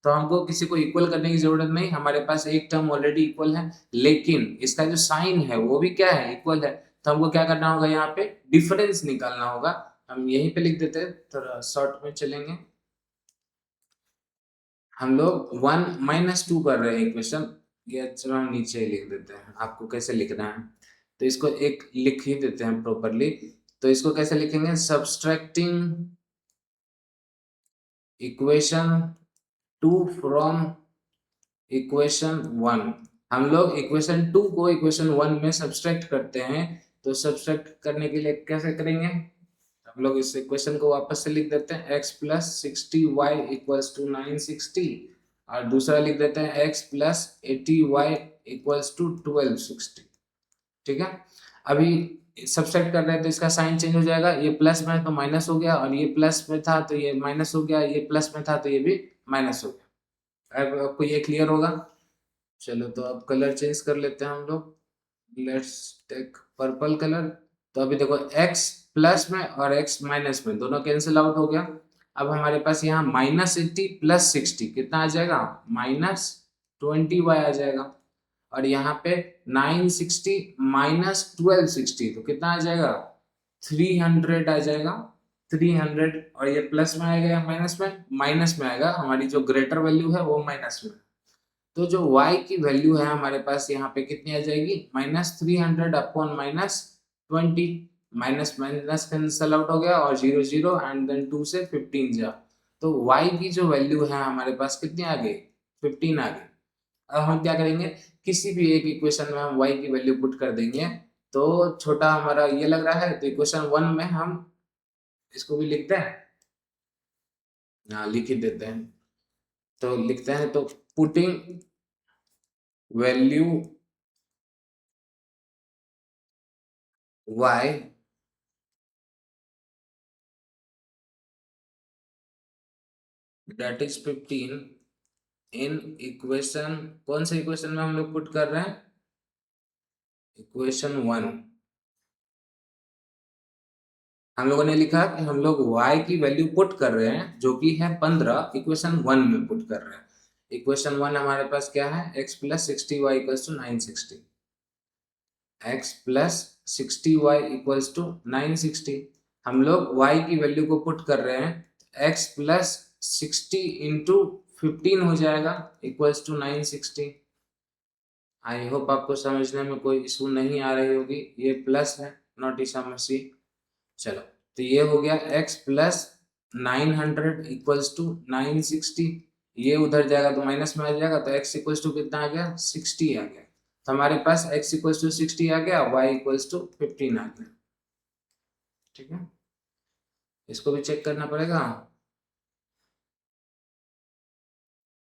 तो हमको किसी को इक्वल करने की जरूरत नहीं, हमारे पास एक टर्म ऑलरेडी इक्वल है। लेकिन इसका जो साइन है वो भी क्या है, इक्वल है। तो हमको क्या करना होगा, यहाँ पे डिफरेंस निकालना होगा। हम यहीं पे लिख देते हैं, थोड़ा शॉर्ट में चलेंगे। हम लोग 1 - 2 कर रहे हैं इक्वेशन, ये चलो हम नीचे ही लिख देते हैं, आपको कैसे लिखना है तो इसको एक लिख ही देते हैं प्रॉपरली। तो इसको कैसे लिखेंगे, सब्सट्रैक्टिंग इक्वेशन 2 फ्रॉम इक्वेशन 1। हम लोग इक्वेशन 2 को इक्वेशन 1 में सब्सट्रैक्ट करते हैं। तो सब्सट्रैक्ट करने के लिए कैसे करेंगे, हम लोग इस इक्वेशन को वापस से लिख देते हैं, x plus 60y equals to 960, और दूसरा लिख देते हैं x plus 80y equals to 1260। ठीक है, अभी सब्सट्रैक्ट कर रहे हैं तो इसका साइन चेंज हो जाएगा, ये प्लस में तो माइनस हो गया, और ये प्लस में था तो ये माइनस हो गया, ये प्लस में था तो ये भी माइनस हो गया। अब आपको ये क्लियर होगा। चलो तो अब कलर चेंज कर लेते हैं हम लोग, लेट्स टेक पर्पल कलर। तो अभी देखो x प्लस में और x माइनस में दोनों कैंसिल आउट हो गया। अब हमारे पास यहाँ -80 प्लस 60 कितना आ जाएगा, -20y आ जाएगा। और यहाँ पे 960 माइनस 1260 तो कितना आ जाएगा, 300 आ जाएगा, 300। और ये प्लस में आएगा या माइनस में आएगा, हमारी जो ग्रेटर वैल्यू है वो माइनस में। तो जो y की वैल्यू है हमारे पास यहाँ पे कितनी आ जाएगी, -300 upon -20, minus minus cancel out हो गया, और 0 0 एंड देन 2 से 15 जा, तो y की जो वैल्यू है हमारे पास कितनी आ गई, 15 आ गई। अब हम क्या करेंगे, किसी भी एक इक्वेशन में हम y की वैल्यू पुट कर देंगे। तो छोटा हमारा ये लग रहा है, तो इक्वेशन 1 में हम इसको भी लिखते हैं, हाँ लिख ही देते हैं। तो लिखते हैं, तो putting value y that is 15 in equation, कौन से इक्वेशन में हम लोग पुट कर रहे हैं, इक्वेशन 1। हम लोगों ने लिखा कि हम लोग y की वैल्यू पुट कर रहे हैं जो कि है 15, इक्वेशन 1 में पुट कर रहे हैं। इक्वेशन 1 हमारे पास क्या है, x plus 60y equals to 960, x plus 60y equals to 960। हम लोग y की वैल्यू को पुट कर रहे हैं, x प्लस 60 इंटू 15 हो जाएगा इक्वल्स टू 960। आई होप आपको समझने में कोई इशू नहीं आ रही होगी, ये प्लस है नॉट ईसा मसीह। चलो तो ये हो गया x प्लस 900 इक्वल्स टू 960, ये उधर जाएगा तो माइनस में आ जाएगा, तो x इक्वल्स टू कितना आ गया, 60 आ गया। तो हमारे पास x इक्वल्स टू 60 आ गया, y इक्वल्स टू 15 आ गया। ठीक है, इसको भी चेक करना पड़ेगा।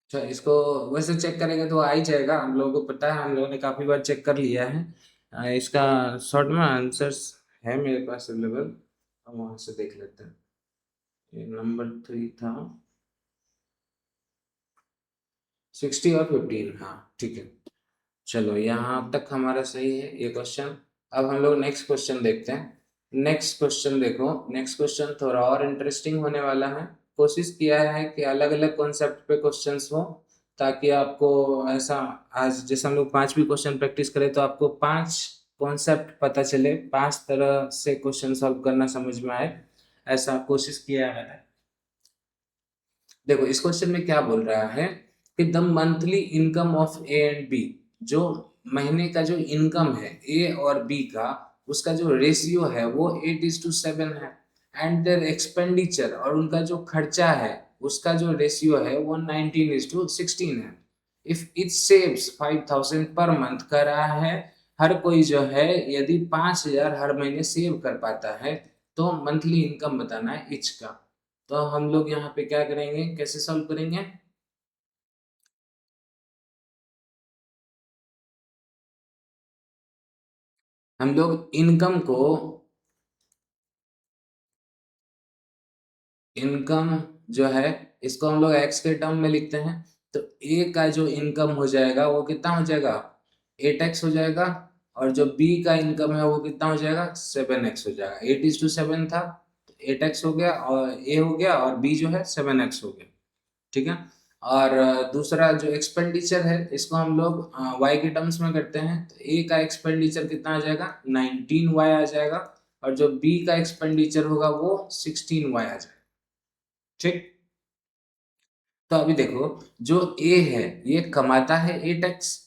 अच्छा, इसको वैसे चेक करेंगे तो आ ही जाएगा, हम लोगों को पता है, हम लोगों ने काफी बार चेक कर लिया है। इसका शॉर्ट में आंसर्स है मेरे पास अवेलेबल, हम वहां से देख लेते हैं। ये नंबर 3 था, 60 और 15, हाँ ठीक है। चलो यहाँ तक हमारा सही है ये क्वेश्चन। अब हम लोग नेक्स्ट क्वेश्चन देखते हैं। नेक्स्ट क्वेश्चन देखो, नेक्स्ट क्वेश्चन थोड़ा और इंटरेस्टिंग होने वाला है। कोशिश किया है कि अलग अलग कॉन्सेप्ट पे क्वेश्चंस हो, ताकि आपको ऐसा, आज जैसे हम लोग 5 भी क्वेश्चन प्रैक्टिस करें तो आपको 5 कॉन्सेप्ट पता चले, 5 तरह से क्वेश्चन सॉल्व करना समझ में आए, ऐसा कोशिश किया है मैंने। देखो इस क्वेश्चन में क्या बोल रहा है कि the monthly income of A and B, जो महीने का जो इनकम है ए और बी का, उसका जो रेशियो है वो 8:7 है। एंड देयर एक्सपेंडिचर, और उनका जो खर्चा है उसका जो रेशियो है वो 19:16 है। If it saves 5000 per month कर रहा है, हर कोई जो है यदि 5000 हर महीने सेव कर पाता है तो मंथली इनकम बताना है इच का। तो हम लोग यहाँ पे क्या करेंगे, कैसे सॉल्व करेंगे? हम लोग इनकम जो है इसको हम लोग एक्स के टर्म में लिखते हैं। तो ए का जो इनकम हो जाएगा वो कितना हो जाएगा, 8x हो जाएगा। और जो बी का इनकम है वो कितना हो जाएगा, 7x हो जाएगा। 8:7 था तो 8x हो गया, और ए हो गया, और बी जो है 7x हो गया। ठीक है। और दूसरा जो एक्सपेंडिचर है इसको हम लोग वाई के टर्म्स में करते हैं। तो ए का एक्सपेंडिचर कितना आ जाएगा, 19y आ जाएगा। और जो बी का एक्सपेंडिचर होगा वो 16y आ जाएगा। ठीक। तो अभी देखो, जो ए है ये कमाता है 8x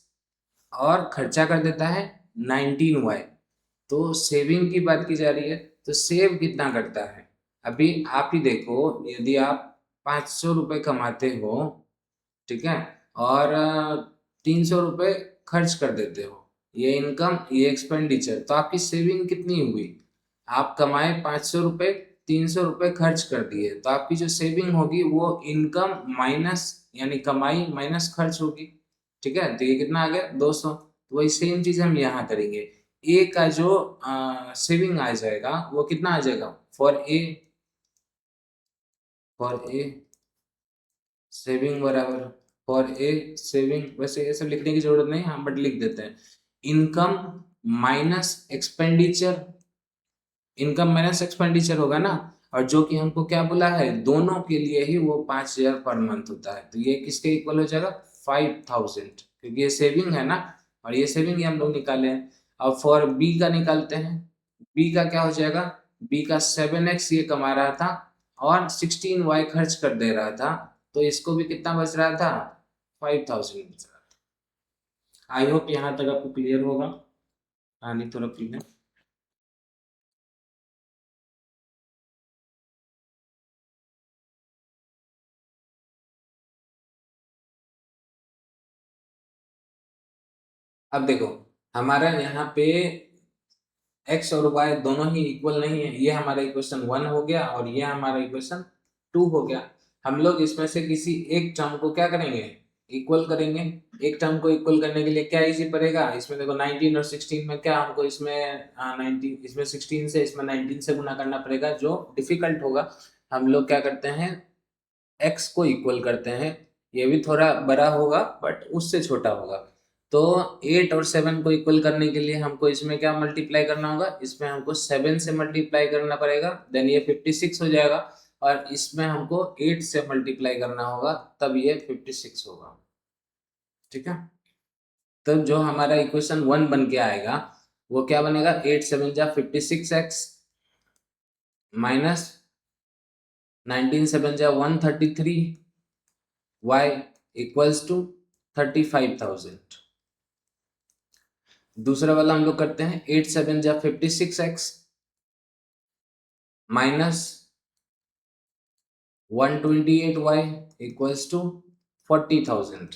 और खर्चा कर देता है 19y। तो सेविंग की बात की जा रही है, तो सेव कितना करता है? अभी आप ही देखो, यदि आप 500 रुपये कमाते हो, ठीक है, और 300 रुपये खर्च कर देते हो, ये इनकम ये एक्सपेंडिचर, तो आपकी सेविंग कितनी हुई? आप कमाए 500 रुपये, 300 रुपये खर्च कर दिए, तो आपकी जो सेविंग होगी वो इनकम माइनस, यानी कमाई माइनस खर्च होगी। ठीक है, तो ये कितना आ गया, 200। तो वही सेम चीज हम यहाँ करेंगे। ए का जो सेविंग आ जाएगा वो कितना आ जाएगा, फॉर ए सेविंग बराबर, फॉर ए सेविंग, वैसे ये सब लिखने की जरूरत नहीं, हम बट लिख देते हैं। Income minus expenditure, income minus expenditure होगा ना। और जो कि हमको क्या बोला है, दोनों के लिए ही वो 5000 पर मंथ होता है, तो ये किसके इक्वल हो जाएगा, 5000, क्योंकि ये सेविंग है ना, और ये सेविंग ही हम लोग निकाले हैं। अब फॉर बी का निकालते हैं। बी का क्या हो जाएगा, बी का 7x ये कमा रहा था और 16y खर्च कर दे रहा था, तो इसको भी कितना बच रहा था, 5000 बच रहा था। आई होप यहाँ तक आपको क्लियर होगा। कहानी थोड़ा क्लियर। अब देखो, हमारा यहाँ पे एक्स और वाई दोनों ही इक्वल नहीं है। ये हमारा इक्वेशन 1 हो गया और ये हमारा इक्वेशन 2 हो गया। हम लोग इसमें से किसी एक टर्म को क्या करेंगे, इक्वल करेंगे। एक टर्म को इक्वल करने के लिए क्या इजी पड़ेगा, इसमें देखो 19 और 16 में क्या हमको इसमें 19, इसमें 16 से इसमें 19 से गुना करना पड़ेगा, जो डिफिकल्ट होगा। हम लोग क्या करते हैं, एक्स को इक्वल करते हैं। ये भी थोड़ा बड़ा होगा बट उससे छोटा होगा। तो 8 और 7 को इक्वल करने के लिए हमको इसमें क्या मल्टीप्लाई करना होगा, इसमें हमको 7 से मल्टीप्लाई करना पड़ेगा, देन ये 56 हो जाएगा। और इसमें हमको 8 से मल्टीप्लाई करना होगा, तब ये 56 होगा। ठीक है। तो जो हमारा इक्वेशन 1 बन के आएगा वो क्या बनेगा, 8 7 जा 56x माइनस 19 7 जा 133 y इक्वल्स टू 35,000। दूसरा वाला हम लोग करते हैं, 8 7 जा 56x minus 128y equals to 40,000।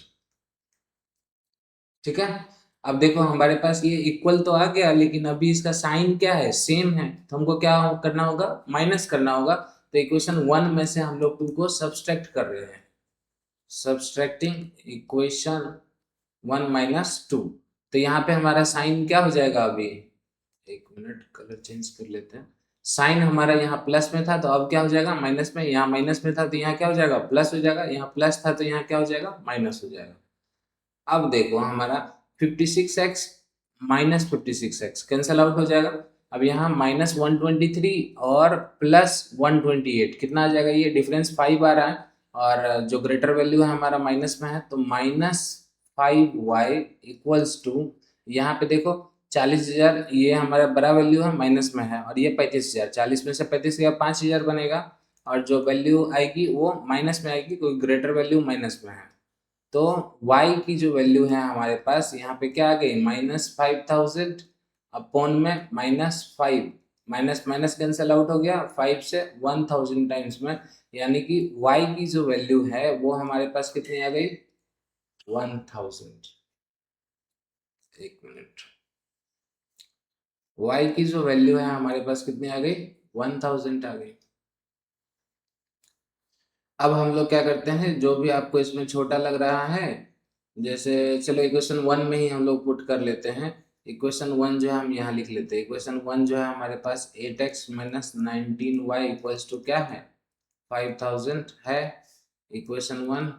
ठीक है। अब देखो हमारे पास ये इक्वल तो आ गया, लेकिन अभी इसका साइन क्या है, सेम है, तो हमको क्या करना होगा, माइनस करना होगा। तो इक्वेशन 1 में से हम लोग 2 को सब्सट्रैक्ट कर रहे हैं, सब्सट्रैक्टिंग इक्वेशन 1 - 2। तो यहाँ पे हमारा साइन क्या हो जाएगा, अभी एक मिनट कलर चेंज कर लेते हैं। साइन हमारा यहाँ प्लस में था तो अब क्या हो जाएगा, माइनस में। यहाँ माइनस में था तो यहाँ क्या हो जाएगा, प्लस हो जाएगा। यहाँ प्लस था तो यहाँ क्या हो जाएगा, माइनस हो जाएगा। अब देखो हमारा 56x minus 56x cancel out हो जाएगा। अब यहाँ -123 और +128 कितना आ जाएगा, ये डिफरेंस 5 आ रहा है। और जो ग्रेटर वैल्यू है हमारा माइनस में है, तो -5y इक्वल्स टू, यहाँ पे देखो 40,000, ये हमारा बड़ा वैल्यू है, माइनस में है, और ये 35,000, 40 में से 35 गया 5,000 बनेगा। और जो वैल्यू आएगी वो माइनस में आएगी, क्योंकि ग्रेटर वैल्यू माइनस में है। तो y की जो वैल्यू है हमारे पास यहाँ पे क्या आ गई, -5,000 अपॉन में -5, माइनस माइनस कैंसिल आउट हो गया, 5 से 1,000 टाइम्स में, यानी कि y की जो वैल्यू है वो हमारे पास कितनी आ गई, 1000। एक मिनट, y की जो वैल्यू है हमारे पास कितनी आ गई, 1000 आ गई। अब हम लोग क्या करते हैं, जो भी आपको इसमें छोटा लग रहा है, जैसे चलो इक्वेशन 1 में ही हम लोग पुट कर लेते हैं। इक्वेशन 1 जो है हम यहाँ लिख लेते हैं। इक्वेशन 1 जो है हमारे पास 8x minus 19y equals to क्या है, 5000 है इक्वेशन 1।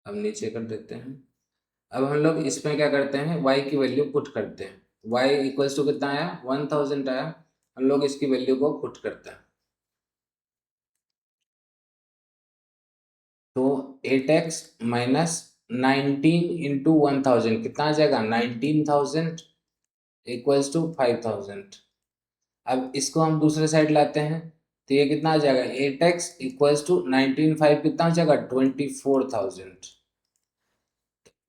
अब नीचे कर देते हैं। अब हम लोग इसमें क्या करते हैं, y की वैल्यू पुट करते हैं। y इक्वल्स टू कितना आया, 1000 आया। हम लोग इसकी वैल्यू को पुट करते हैं। तो 8x माइनस 19 इंटू 1000 कितना आ जाएगा, 19000 इक्वल्स टू 5000। अब इसको हम दूसरे साइड लाते हैं, तो ये कितना आ जाएगा, 8x इक्वल्स टू 19 5 कितना हो जाएगा, 24000।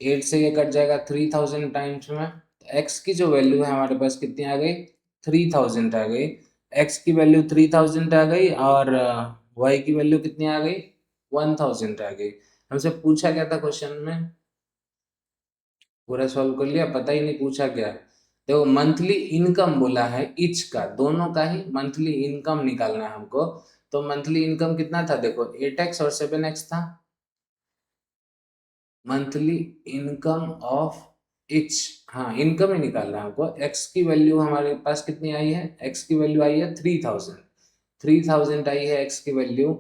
8 से ये कट जाएगा 3000 टाइम्स में। तो x की जो वैल्यू है हमारे पास कितनी आ गई, 3000 आ गई। x की वैल्यू 3000 आ गई और y की वैल्यू कितनी आ गई, 1000 आ गई। हमसे पूछा क्या था क्वेश्चन में, पूरा सॉल्व कर लिया, पता ही नहीं पूछा क्या। देखो मंथली इनकम बोला है ईच का, दोनों का ही मंथली इनकम निकालना है हमको। तो मंथली इनकम कितना था, देखो 8x और 7x था। मंथली इनकम ऑफ इच, हाँ इनकम ही निकालना है हमको। x की वैल्यू हमारे पास कितनी आई है, x की वैल्यू आई है 3000। 3000 आई है x की वैल्यू।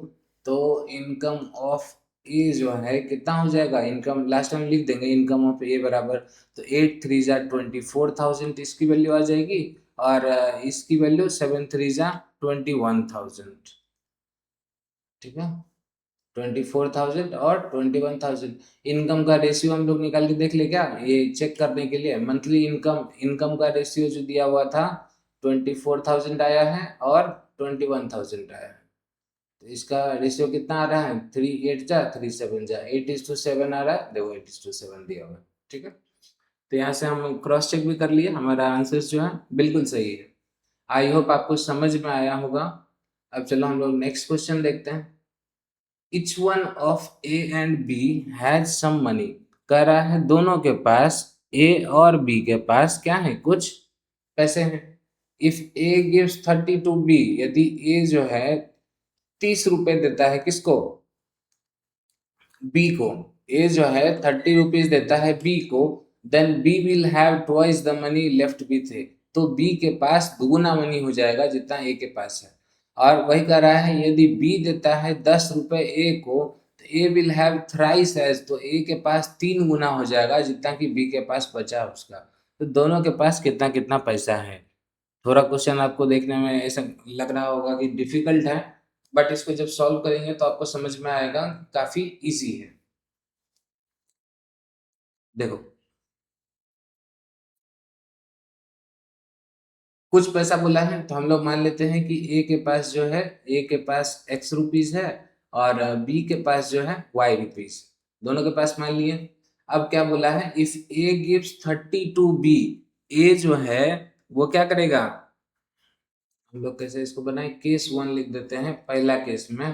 तो इनकम ऑफ ए जो है कितना हो जाएगा, इनकम लास्ट में लिख देंगे, इनकम ऑफ ए बराबर, तो 8 3 जा 24000 इसकी वैल्यू आ जाएगी। और इसकी वैल्यू 7 3 जा 21000। ठीक है, 24000 और 21000। इनकम का रेशियो हम लोग निकाल के देख ले क्या, ये चेक करने के लिए। मंथली इनकम, इनकम का रेशियो जो दिया हुआ था 24000 आया है और 21000 आया है। तो इसका रेशियो कितना आ रहा है, 3 8 जा 3 7 जा 8:7 आ रहा है, देखो 8:7 दिया हुआ है। ठीक है, तो यहाँ से हम क्रॉस चेक भी कर लिए, हमारा आंसर जो है बिल्कुल सही है। आई होप आपको समझ में आया होगा। अब चलो हम लोग नेक्स्ट क्वेश्चन देखते हैं। Each one of A and B has some money, कह रहा है दोनों के पास, ए और बी के पास क्या है, कुछ पैसे हैं। If A gives 30 to B, यदि ए जो है 30 रुपए देता है किसको, बी को। ए जो है 30 रुपीज देता है बी को, then B will have twice the money left with A, तो बी के पास दुगुना मनी हो जाएगा जितना ए के पास है। और वही कह रहा है यदि बी देता है 10 रुपए ए को, तो ए विल हैव थ्राइस एज, तो ए के पास 3 गुना हो जाएगा जितना कि बी के पास बचा है उसका। तो दोनों के पास कितना कितना पैसा है। थोड़ा क्वेश्चन आपको देखने में ऐसा लग रहा होगा कि डिफिकल्ट है, बट इसको जब सॉल्व करेंगे तो आपको समझ में आएगा, काफी इजी है। देखो कुछ पैसा बोला है, तो हम लोग मान लेते हैं कि ए के पास जो है, ए के पास x रुपीज है और बी के पास जो है y रुपीज, दोनों के पास मान लिए। अब क्या बोला है, if A gives 30 to B, A जो है वो क्या करेगा, हम लोग कैसे इसको बनाए, केस 1 लिख देते हैं। पहला केस में,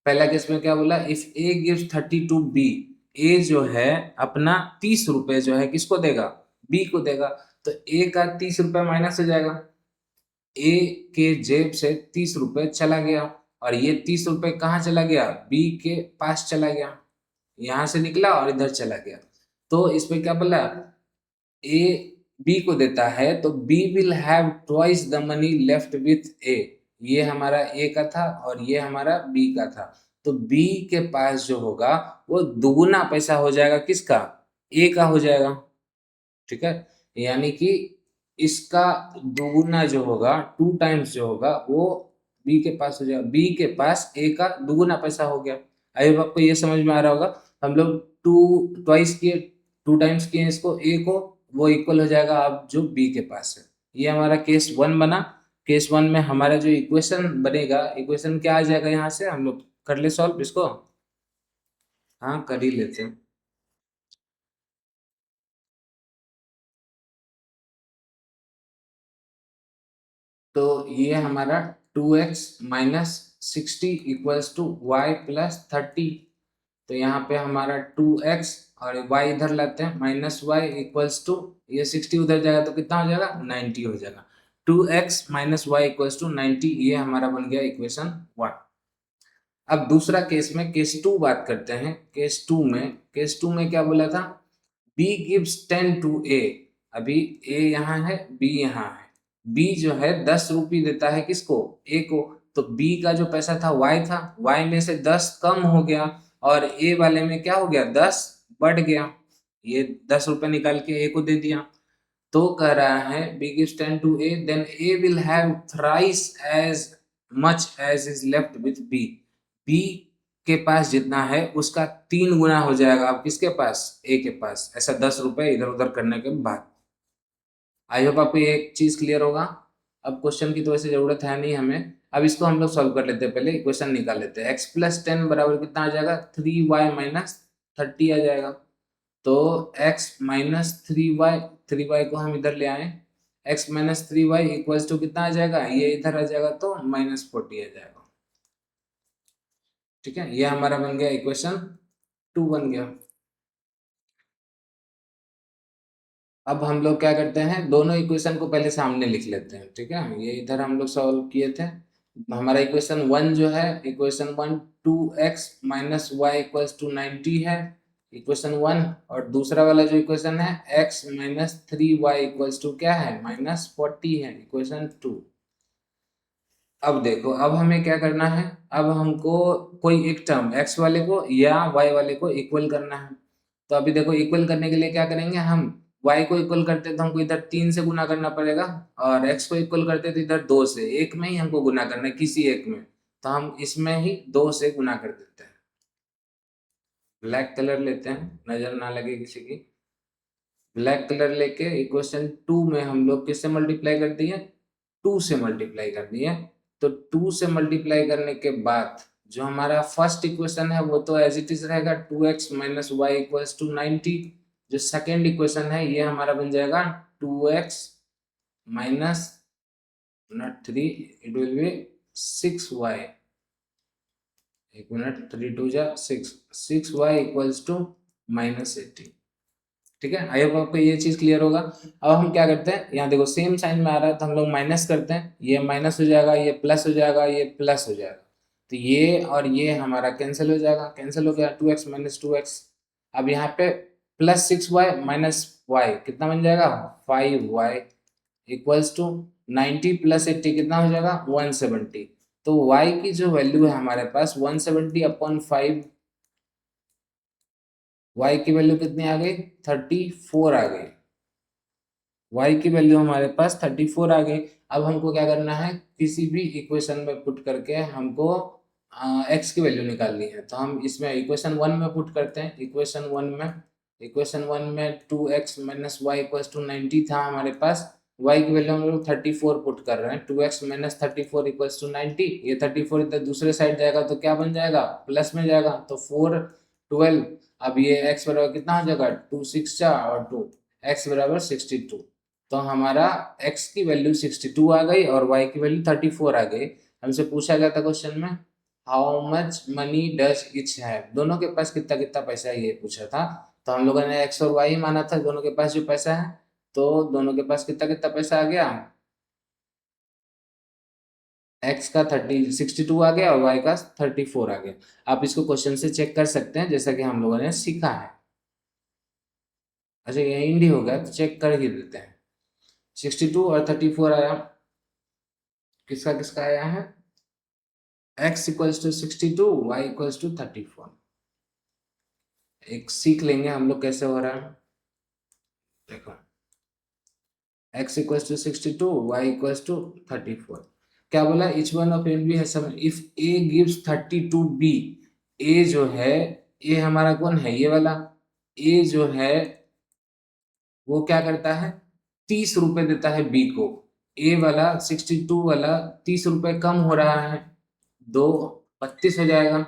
पहला केस में क्या बोला, if A gives 30 to B, A जो है अपना 30 रुपए जो है किसको देगा, बी को देगा। तो ए का 30 रुपए माइनस हो जाएगा, ए के जेब से 30 रुपए चला गया, और ये 30 रुपए कहाँ चला गया, बी के पास चला गया, यहां से निकला और इधर चला गया। तो इसमें क्या बोला, ए बी को देता है तो B will have twice the money left with A, ये हमारा ए का था और ये हमारा बी का था। तो बी के पास जो होगा वो दुगुना पैसा हो जाएगा, किसका, ए का हो जाएगा। ठीक है, यानी कि इसका दुगुना जो होगा, 2 टाइम्स जो होगा वो बी के पास हो जाएगा, बी के पास ए का दुगुना पैसा हो गया। आई होप आपको ये समझ में आ रहा होगा। हम लोग टू ट्वाइस किए, 2 टाइम्स किए इसको, ए को, वो इक्वल हो जाएगा अब जो बी के पास है। ये हमारा केस 1 बना। केस 1 में हमारा जो इक्वेशन बनेगा, इक्वेशन क्या आ जाएगा, यहाँ से हम लोग कर ले सॉल्व इसको, हाँ कर ही लेते हैं। तो ये हमारा 2x minus 60 equals to y plus 30। तो यहाँ पे हमारा 2x और y इधर लाते हैं, माइनस वाई इक्वल्स टू, ये 60 उधर जाएगा तो कितना हो जाएगा, 90 हो जाएगा। 2x minus y equals to 90, ये हमारा बन गया इक्वेशन 1। अब दूसरा केस में, केस 2 बात करते हैं। केस टू में क्या बोला था, b gives 10 to a। अभी a यहाँ है, b यहाँ है। b जो है 10 रुपये देता है किसको, a को। तो b का जो पैसा था y था, y में से 10 कम हो गया और a वाले में क्या हो गया, 10 बढ़ गया। ये 10 रुपये निकाल के a को दे दिया। तो कह रहा है b gives 10 to a, then a will have thrice as much as is left with b। b के पास जितना है उसका 3 गुना हो जाएगा अब किसके पास, a के पास। ऐसा 10 रुपए इधर उधर करने के बाद। आई होप आपको ये एक चीज क्लियर होगा। अब क्वेश्चन की तो वैसे जरूरत है नहीं हमें, अब इसको हम लोग सॉल्व कर लेते हैं। पहले इक्वेशन निकाल लेते हैं। x प्लस 10 बराबर कितना आ जाएगा, 3y माइनस 30 आ जाएगा। तो x माइनस 3y को हम इधर ले आए, x minus 3y equals to कितना आ जाएगा, ये इधर आ जाएगा तो माइनस 40 आ जाएगा। ठीक है, ये हमारा बन गया इक्वेशन 2 बन गया। अब हम लोग क्या करते हैं, दोनों इक्वेशन को पहले सामने लिख लेते हैं। ठीक है, ये इधर हम लोग सॉल्व किए थे। हमारा इक्वेशन 1 जो है, equation 1 2x minus y equals to 90 है, इक्वेशन 1। और दूसरा वाला जो इक्वेशन है x minus 3y equals to क्या है, माइनस 40 है, इक्वेशन 2। अब देखो, अब हमें क्या करना है, अब हमको कोई एक टर्म x वाले को या y वाले को इक्वल करना है। तो अभी देखो, इक्वल करने के लिए क्या करेंगे हम, y को इक्वल करते तो हमको इधर 3 से गुना करना पड़ेगा, और x को इक्वल करते तो इधर 2 से, एक में ही हमको गुना करना है, किसी एक में। तो हम इसमें ही 2 से गुना कर देते हैं। ब्लैक कलर लेते हैं, नजर ना लगे किसी की। ब्लैक कलर लेके इक्वेशन 2 में हम लोग किससे मल्टीप्लाई कर दिए, 2 से मल्टीप्लाई कर दिए। तो 2 से मल्टीप्लाई करने के बाद जो हमारा फर्स्ट इक्वेशन है वो तो एज इट इज रहेगा, 2x minus y equals to 90। जो सेकेंड इक्वेशन है ये हमारा बन जाएगा 2x minus not 3, it will be 6y। एक मिनट, 3 2 जा 6, 6y इक्वल्स टू माइनस 80। ठीक है, आई होप आपको ये चीज क्लियर होगा। अब हम क्या करते हैं, यहाँ देखो सेम साइन में आ रहा है तो हम लोग माइनस करते हैं, ये माइनस हो जाएगा, ये प्लस हो जाएगा, ये प्लस हो जाएगा। तो ये और ये हमारा कैंसिल हो जाएगा, कैंसिल हो गया, 2x माइनस 2x। अब यहाँ पे प्लस 6y माइनस y कितना बन जाएगा, 5y इक्वल्स टू 90 प्लस 80 कितना हो जाएगा, 170। तो y की जो वैल्यू है हमारे पास 170 अपॉन 5, y की वैल्यू कितनी आ गई, 34 आ गई। y की वैल्यू हमारे पास 34 आ गई। अब हमको क्या करना है, किसी भी इक्वेशन में पुट करके हमको x की वैल्यू निकालनी है। तो हम इसमें इक्वेशन 1 में पुट करते हैं। इक्वेशन 1 में 2x minus Y equal to 90 था हमारे पास, y की वैल्यू हम लोग 34 पुट कर रहे हैं। 2x माइनस 34 इक्वल टू 90, ये 34 इधर दूसरे साइड जाएगा तो क्या बन जाएगा, प्लस में जाएगा, तो 4 12। अब ये x बराबर कितना हो जाएगा, 2 6 और 2, x बराबर 62। तो हमारा x की वैल्यू 62 आ गई और y की वैल्यू 34 आ गई। हमसे पूछा गया था क्वेश्चन में, how much money does etch have, दोनों के पास कितना कितना पैसा है ये पूछा था। तो हम लोगों ने x और y माना था, दोनों के पास जो पैसा है, तो दोनों के पास कितना कितना पैसा आ गया, x का 62 आ गया और y का 34 आ गया। आप इसको क्वेश्चन से चेक कर सकते हैं जैसा कि हम लोगों ने सीखा है। अच्छा, ये इंडी हो गया तो चेक कर ही देते हैं। 62 और 34 आया, किसका किसका आया है, x equals to 62, y equals to 34। एक सीख लेंगे हम लोग कैसे हो रहा है। देखो, x equals to 62, y equals to 34। क्या बोला, each one of A B है sum if a gives 32 b। a जो है, a हमारा कौन है, ये वाला a जो है वो क्या करता है, 30 रुपए देता है b को। a वाला 62 वाला 30 रुपए कम हो रहा है, 2 32 हो जाएगा।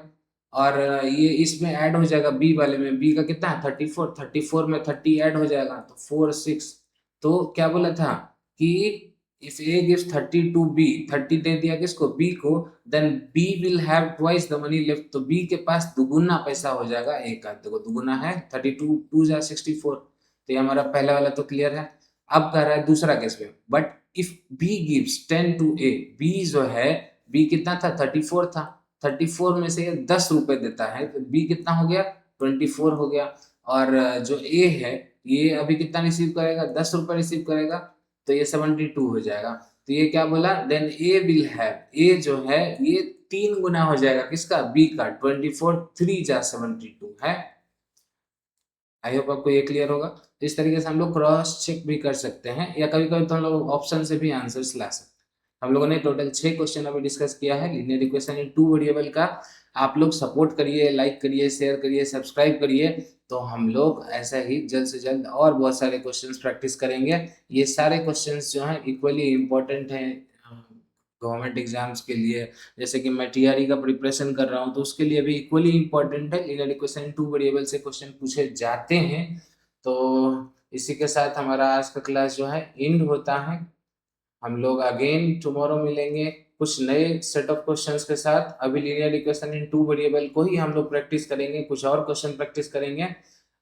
और ये इसमें ऐड हो जाएगा b वाले में, b का कितना है 34, 34 में 30 ऐड हो जाएगा तो 4 6। तो क्या बोला था कि if A gives 30 to B, 30 दे दिया किसको, बी को, then B will have twice the money left, तो बी के पास दुगुना पैसा हो जाएगा ए का। देखो दुगुना है 32, 2 जा 64, तो ये हमारा पहला वाला तो क्लियर है। अब कह रहा है दूसरा केस में, but if B gives 10 to A, B जो है, बी कितना था, 34 था, 34 में से ये 10 रुपए देता है, तो बी कितना हो गया, 24 हो गया। और जो ए है, ये अभी कितना रिसीव करेगा, 10 रुपए रिसीव करेगा, तो ये 72 हो जाएगा। तो ये क्या बोला, देन ए विल हैव, ए जो है ये 3 गुना हो जाएगा किसका, बी का, 24, 3 जा 72 है। आई होप आपको ये क्लियर होगा। तो इस तरीके से हम लोग क्रॉस चेक भी कर सकते हैं, या कभी कभी तो हम लोग ऑप्शन से भी आंसर्स ला सकते हैं। हम लोगों ने टोटल 6 क्वेश्चन अभी डिस्कस किया है लीनियर इक्वेशन इन 2 वेरिएबल का। आप लोग सपोर्ट करिए, लाइक करिए, शेयर करिए, सब्सक्राइब करिए, तो हम लोग ऐसा ही जल्द से जल्द और बहुत सारे क्वेश्चंस प्रैक्टिस करेंगे। ये सारे क्वेश्चंस जो हैं इक्वली इम्पोर्टेंट हैं गवर्नमेंट एग्जाम्स के लिए। जैसे कि मैं टीआरई का प्रिपरेशन कर रहा हूँ, तो उसके लिए भी इक्वली इम्पोर्टेंट है, लीनियर इक्वेशन 2 वेरिएबल से क्वेश्चन पूछे जाते हैं। तो इसी के साथ हमारा आज का क्लास जो है एंड होता है। हम लोग अगेन टुमारो मिलेंगे कुछ नए सेट ऑफ क्वेश्चंस के साथ। अभी लीनियर इक्वेशन इन 2 वेरिएबल को ही हम लोग प्रैक्टिस करेंगे, कुछ और क्वेश्चन प्रैक्टिस करेंगे।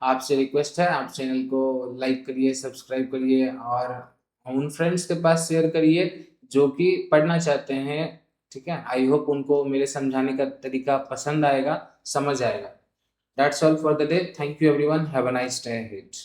आपसे रिक्वेस्ट है, आप चैनल को लाइक करिए, सब्सक्राइब करिए, और उन फ्रेंड्स के पास शेयर करिए जो कि पढ़ना चाहते हैं। ठीक है, आई होप उनको मेरे समझाने का तरीका पसंद आएगा, समझ आएगा। That's all for the day. Thank you everyone, have a nice day ahead.